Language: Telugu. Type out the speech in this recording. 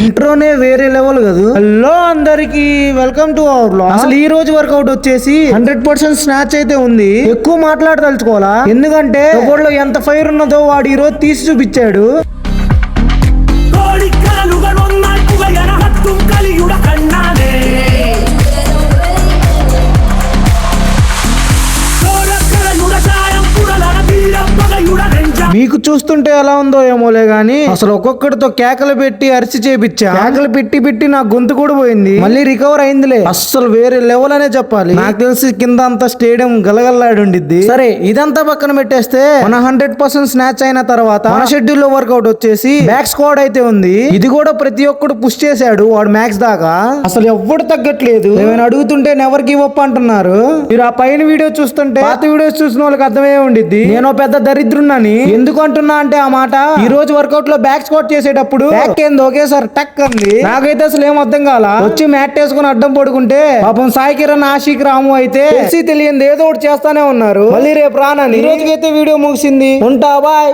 ఇంట్రోనే వేరే లెవెల్ కదా. హలో అందరికి వెల్కమ్ టు అవర్ బ్లాగ్. అసలు ఈ రోజు వర్కౌట్ వచ్చేసి 100% స్నాచ్ అయితే ఉంది. ఎక్కువ మాట్లాడదలుచుకోవాలా, ఎందుకంటే ఒకళ్ళు ఎంత ఫైర్ ఉన్నదో వాడు ఈ రోజు తీసి చూపించాడు. మీకు చూస్తుంటే ఎలా ఉందో ఏమోలే గానీ అసలు ఒక్కొక్కటితో కేకలు పెట్టి అరిచి చేపించా. కేకలు పెట్టి నా గొంతు కూడా పోయింది, మళ్ళీ రికవర్ అయిందిలే. అస్సలు వేరే లెవెల్ అనే చెప్పాలి. నాకు తెలిసి కింద అంతా స్టేడియం గలగల్లాడుండిద్ది. సరే ఇదంతా పక్కన పెట్టేస్తే మన 100% స్నాచ్ అయిన తర్వాత మన షెడ్యూల్ లో వర్కౌట్ వచ్చేసి బ్యాక్ స్క్వాడ్ అయితే ఉంది. ఇది కూడా ప్రతి ఒక్కడు పుష్ చేశాడు వాడు మ్యాక్స్ దాకా. అసలు ఎవ్వడు తగ్గట్లేదు. ఏమైనా అడుగుతుంటే నెవర్ గివ్ అప్ అంటున్నారు. మీరు ఆ పైన వీడియో చూస్తుంటే పాత వీడియోస్ చూసిన వాళ్ళకి అర్థమే ఉండిద్ది నేను పెద్ద దరిద్రున్నాని. ఎందుకు అంటున్నా అంటే ఆ మాట, ఈ రోజు వర్కౌట్ లో బ్యాక్ స్క్వాట్ చేసేటప్పుడు బ్యాక్ ఏంది ఒకేసారి టక్ అంది. నాకైతే అసలు ఏం అర్థం కాల. వచ్చి మ్యాట్ వేసుకుని అడ్డం పడుకుంటే పాపం సాయి కిరణ్ ఆషిక్ రాము అయితే తెలిసి తెలియంది ఏదో ఒకటి చేస్తానే ఉన్నారు. మళ్ళీ రేపు రానని. ఈ రోజుకైతే వీడియో ముగిసింది. ఉంటా, బాయ్.